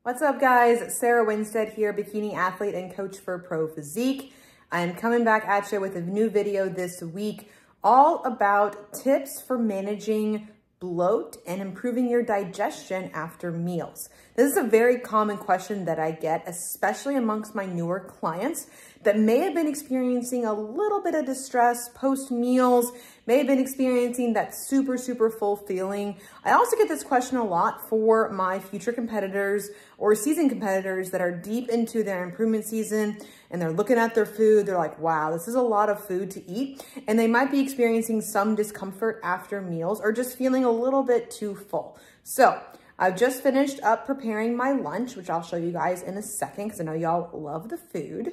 What's up, guys? Sarah Winstead here, bikini athlete and coach for Pro Physique. I'm coming back at you with a new video this week all about tips for managing bloat and improving your digestion after meals. This is a very common question that I get, especially amongst my newer clients that may have been experiencing a little bit of distress post meals, may have been experiencing that super full feeling. I also get this question a lot for my future competitors or seasoned competitors that are deep into their improvement season and they're looking at their food. They're like, wow, this is a lot of food to eat. And they might be experiencing some discomfort after meals or just feeling a little bit too full. So I've just finished up preparing my lunch, which I'll show you guys in a second because I know y'all love the food.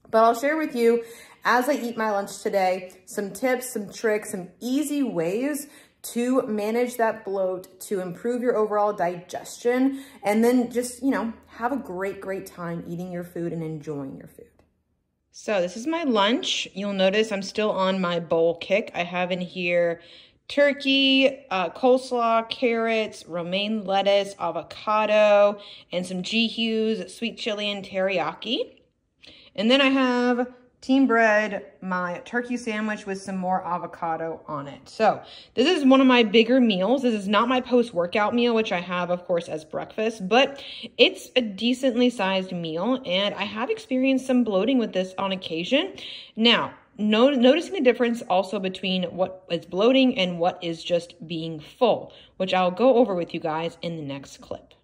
But I'll share with you, as I eat my lunch today, some tips, some tricks, some easy ways to manage that bloat, to improve your overall digestion, and then just, have a great time eating your food and enjoying your food. So this is my lunch. You'll notice I'm still on my bowl kick. I have in here turkey, coleslaw, carrots, romaine lettuce, avocado, and some G-Hughes, sweet chili, and teriyaki. And then I have team bread, my turkey sandwich with some more avocado on it. So this is one of my bigger meals. This is not my post-workout meal, which I have, of course, as breakfast, but it's a decently sized meal. And I have experienced some bloating with this on occasion. Now, noticing the difference also between what is bloating and what is just being full, which I'll go over with you guys in the next clip.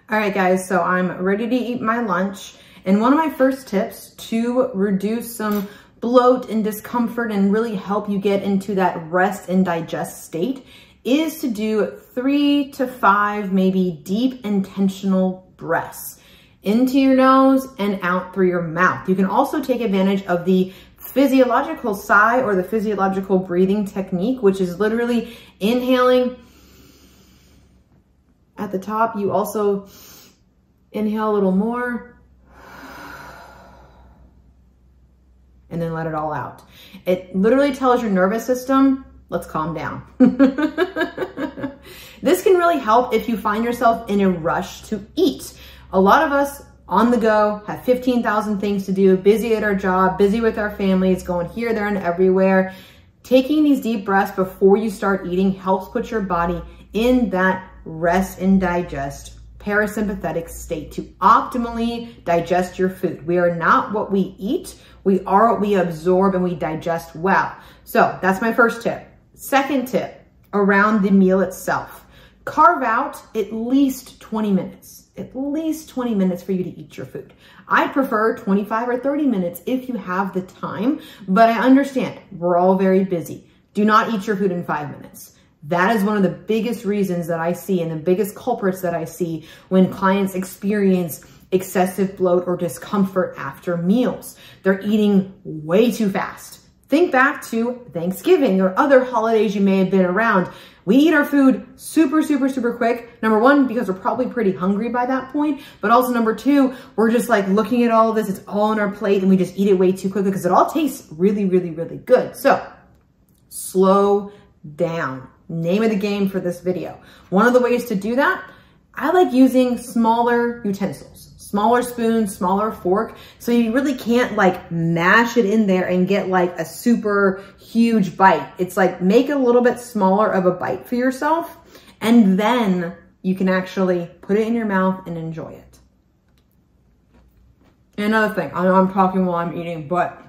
All right, guys, so I'm ready to eat my lunch. And one of my first tips to reduce some bloat and discomfort and really help you get into that rest and digest state is to do 3 to 5 maybe deep intentional breaths into your nose and out through your mouth. You can also take advantage of the physiological sigh or the physiological breathing technique, which is literally inhaling at the top. You also inhale a little more and then let it all out. It literally tells your nervous system, let's calm down. This can really help if you find yourself in a rush to eat. A lot of us on the go have 15,000 things to do, busy at our job, busy with our families, going here, there, and everywhere. Taking these deep breaths before you start eating helps put your body in that rest and digest parasympathetic state to optimally digest your food. We are not what we eat. We are what we absorb and we digest well. So that's my first tip. Second tip around the meal itself. Carve out at least 20 minutes. At least 20 minutes for you to eat your food. I prefer 25 or 30 minutes if you have the time, but I understand we're all very busy. Do not eat your food in 5 minutes. That is one of the biggest reasons that I see and the biggest culprits that I see when clients experience excessive bloat or discomfort after meals. They're eating way too fast. Think back to Thanksgiving or other holidays you may have been around. We eat our food super quick. Number one, because we're probably pretty hungry by that point, but also number two, we're just like looking at all of this, it's all on our plate and we just eat it way too quickly because it all tastes really good. So slow down. Name of the game for this video. One of the ways to do that, I like using smaller utensils, smaller spoons, smaller fork. So you really can't like mash it in there and get like a super huge bite. It's like make it a little bit smaller of a bite for yourself. And then you can actually put it in your mouth and enjoy it. And another thing, I know I'm talking while I'm eating, but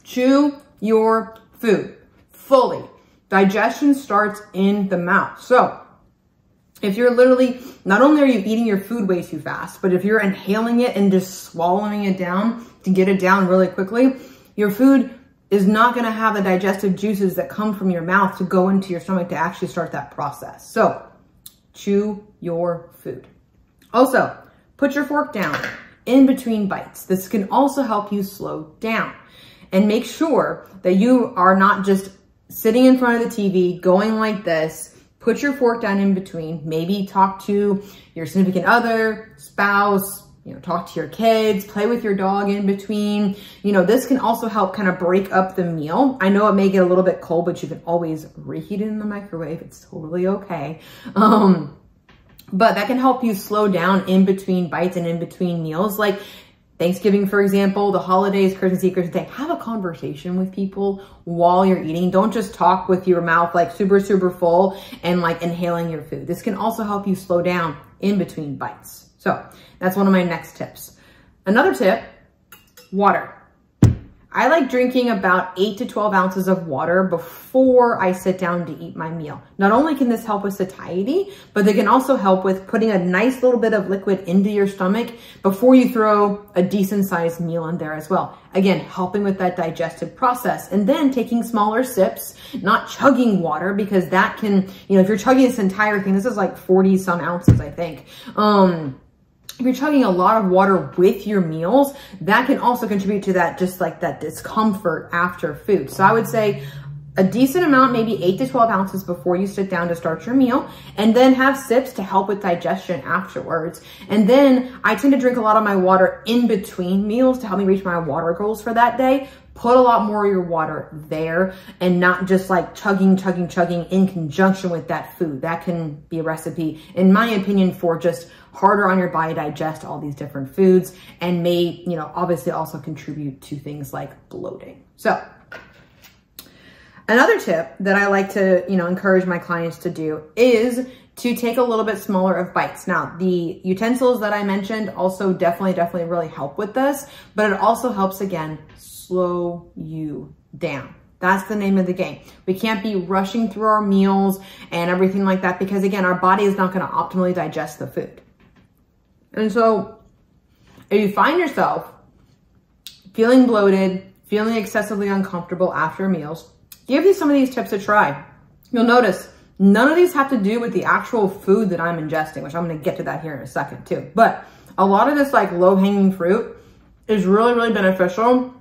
chew your food fully. Digestion starts in the mouth. So if you're literally, not only are you eating your food way too fast, but if you're inhaling it and just swallowing it down to get it down really quickly, your food is not going to have the digestive juices that come from your mouth to go into your stomach to actually start that process. So chew your food. Also, put your fork down in between bites. This can also help you slow down and make sure that you are not just sitting in front of the TV, going like this. Put your fork down in between. Maybe talk to your significant other, spouse, talk to your kids, play with your dog in between. This can also help kind of break up the meal. I know it may get a little bit cold, but you can always reheat it in the microwave. It's totally okay. but that can help you slow down in between bites and in between meals. Like Thanksgiving, for example, the holidays, Christmas Eve, Christmas Day, have a conversation with people while you're eating. Don't just talk with your mouth like super, super full and like inhaling your food. This can also help you slow down in between bites. So that's one of my next tips. Another tip, water. I like drinking about 8 to 12 ounces of water before I sit down to eat my meal. Not only can this help with satiety, but they can also help with putting a nice little bit of liquid into your stomach before you throw a decent sized meal in there as well. Again, helping with that digestive process, and then taking smaller sips, not chugging water, because that can, you know, if you're chugging this entire thing, this is like 40 some ounces, I think. If you're chugging a lot of water with your meals, that can also contribute to that, just like that discomfort after food. So I would say a decent amount, maybe 8 to 12 ounces before you sit down to start your meal, and then have sips to help with digestion afterwards. And then I tend to drink a lot of my water in between meals to help me reach my water goals for that day. Put a lot more of your water there and not just like chugging in conjunction with that food. That can be a recipe, in my opinion, for just harder on your body to digest all these different foods, and may, you know, obviously also contribute to things like bloating. So another tip that I like to, you know, encourage my clients to do is to take a little bit smaller of bites. Now, the utensils that I mentioned also definitely really help with this, but it also helps, again, slow you down. That's the name of the game. We can't be rushing through our meals and everything like that, because again, our body is not going to optimally digest the food. And so if you find yourself feeling bloated, feeling excessively uncomfortable after meals, give some of these tips a try. You'll notice none of these have to do with the actual food that I'm ingesting, which I'm going to get to that here in a second too. But a lot of this like low-hanging fruit is really beneficial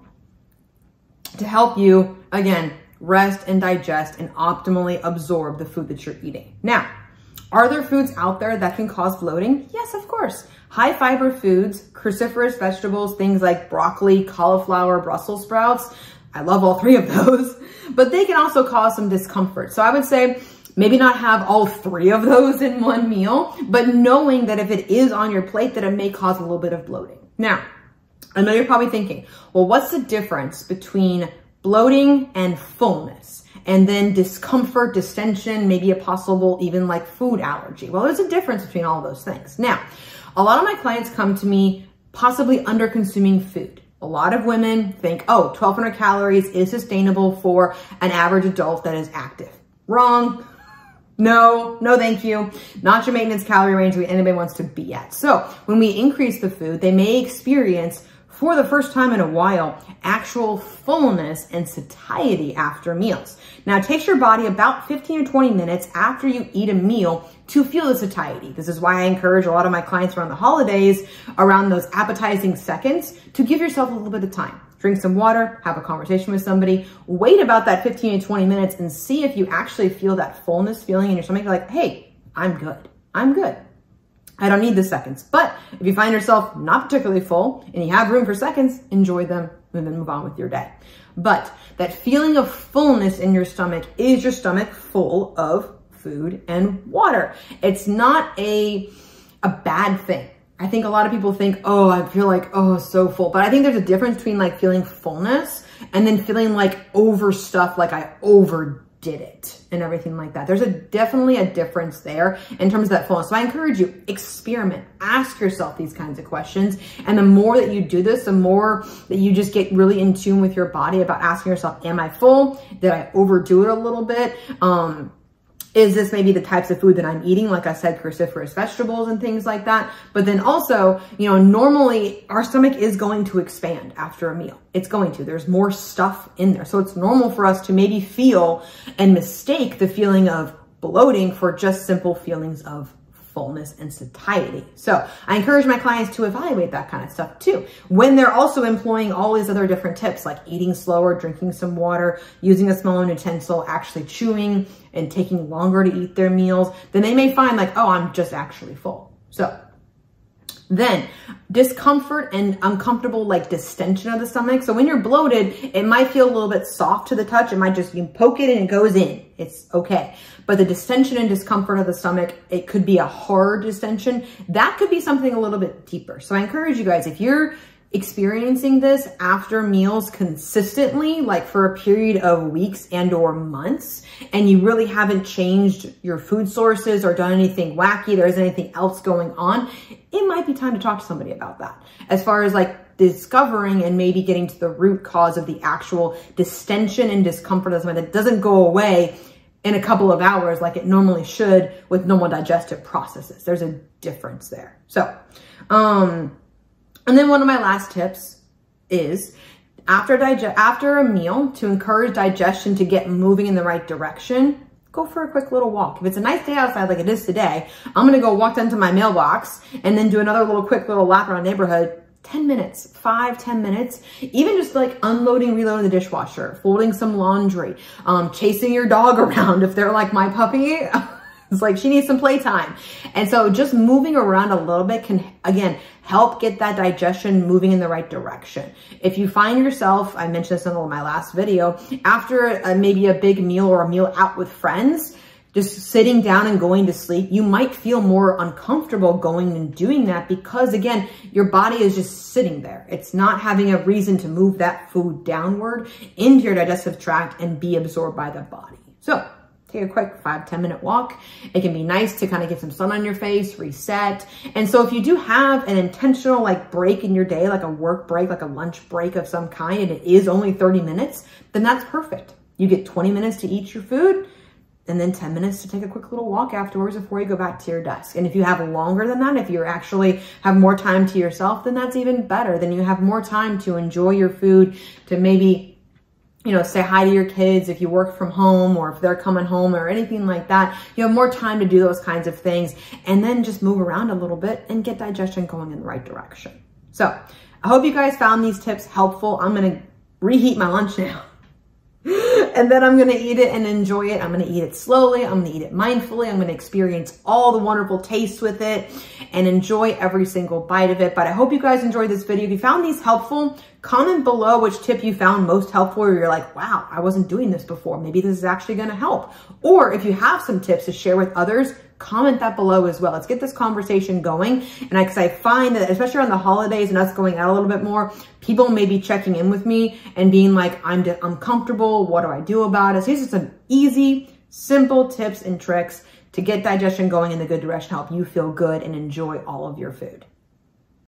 to help you, again, rest and digest and optimally absorb the food that you're eating. Now, are there foods out there that can cause bloating? Yes, of course. High fiber foods, cruciferous vegetables, things like broccoli, cauliflower, Brussels sprouts. I love all three of those, but they can also cause some discomfort. So I would say maybe not have all three of those in one meal, but knowing that if it is on your plate, that it may cause a little bit of bloating. Now, I know you're probably thinking, well, what's the difference between bloating and fullness? And then discomfort, distension, maybe a possible even like food allergy. Well, there's a difference between all those things. Now, a lot of my clients come to me possibly under consuming food. A lot of women think, oh, 1,200 calories is sustainable for an average adult that is active. Wrong. No, thank you. Not your maintenance calorie range that anybody wants to be at. So when we increase the food, they may experience, for the first time in a while, actual fullness and satiety after meals. Now, it takes your body about 15 or 20 minutes after you eat a meal to feel the satiety. This is why I encourage a lot of my clients around the holidays, around those appetizing seconds, to give yourself a little bit of time. Drink some water, have a conversation with somebody, wait about that 15 to 20 minutes and see if you actually feel that fullness feeling in your stomach. You're like, hey, I'm good. I don't need the seconds. But if you find yourself not particularly full and you have room for seconds, enjoy them and then move on with your day. But that feeling of fullness in your stomach is your stomach full of food and water. It's not a bad thing. I think a lot of people think, oh, I feel like, oh, so full. But I think there's a difference between like feeling fullness and then feeling like overstuffed, like I overdid it and everything like that. There's definitely a difference there in terms of that fullness. So I encourage you, experiment, ask yourself these kinds of questions. And the more that you do this, the more that you just get really in tune with your body about asking yourself, am I full? Did I overdo it a little bit? Is this maybe the types of food that I'm eating? Like I said, cruciferous vegetables and things like that. But then also, you know, normally our stomach is going to expand after a meal. It's going to. There's more stuff in there. So it's normal for us to maybe feel and mistake the feeling of bloating for just simple feelings of fullness and satiety. So I encourage my clients to evaluate that kind of stuff too, when they're also employing all these other different tips like eating slower, drinking some water, using a smaller utensil, actually chewing and taking longer to eat their meals. Then they may find like, oh, I'm just actually full. So Then discomfort and uncomfortable like distension of the stomach. So when you're bloated, it might feel a little bit soft to the touch. It might just, you poke it and it goes in. It's okay. But the distension and discomfort of the stomach, it could be a hard distension. That could be something a little bit deeper. So I encourage you guys, if you're experiencing this after meals consistently, like for a period of weeks and or months, and you really haven't changed your food sources or done anything wacky, there isn't anything else going on, it might be time to talk to somebody about that. As far as like discovering and maybe getting to the root cause of the actual distension and discomfort of something that doesn't go away in a couple of hours like it normally should with normal digestive processes. There's a difference there. So, and then one of my last tips is after a meal, to encourage digestion to get moving in the right direction, go for a quick little walk. If it's a nice day outside like it is today, I'm gonna go walk down to my mailbox and then do another quick little lap around the neighborhood. 10 minutes, 5-10 minutes, even just like unloading, reloading the dishwasher, folding some laundry, chasing your dog around if they're like my puppy. It's like she needs some playtime. And so just moving around a little bit can, again, help get that digestion moving in the right direction. If you find yourself, I mentioned this in my last video, after maybe a big meal or a meal out with friends, just sitting down and going to sleep, you might feel more uncomfortable going and doing that because, again, your body is just sitting there. It's not having a reason to move that food downward into your digestive tract and be absorbed by the body. So take a quick 5-10 minute walk. It can be nice to kind of get some sun on your face, reset. And so if you do have an intentional like break in your day, like a work break, like a lunch break of some kind, and it is only 30 minutes, then that's perfect. You get 20 minutes to eat your food and then 10 minutes to take a quick little walk afterwards before you go back to your desk. And if you have longer than that, if you actually have more time to yourself, then that's even better. Then you have more time to enjoy your food, to maybe, you know, say hi to your kids if you work from home or if they're coming home or anything like that. You have more time to do those kinds of things and then just move around a little bit and get digestion going in the right direction. So I hope you guys found these tips helpful. I'm going to reheat my lunch now. And then I'm going to eat it and enjoy it. I'm going to eat it slowly. I'm going to eat it mindfully. I'm going to experience all the wonderful tastes with it and enjoy every single bite of it. But I hope you guys enjoyed this video. If you found these helpful, comment below which tip you found most helpful, or you're like, wow, I wasn't doing this before. Maybe this is actually going to help. Or if you have some tips to share with others, comment that below as well. Let's get this conversation going. And because I find that, especially around the holidays and us going out a little bit more, people may be checking in with me and being like, I'm comfortable. What do I do about it? So these are some easy, simple tips and tricks to get digestion going in the good direction, help you feel good and enjoy all of your food.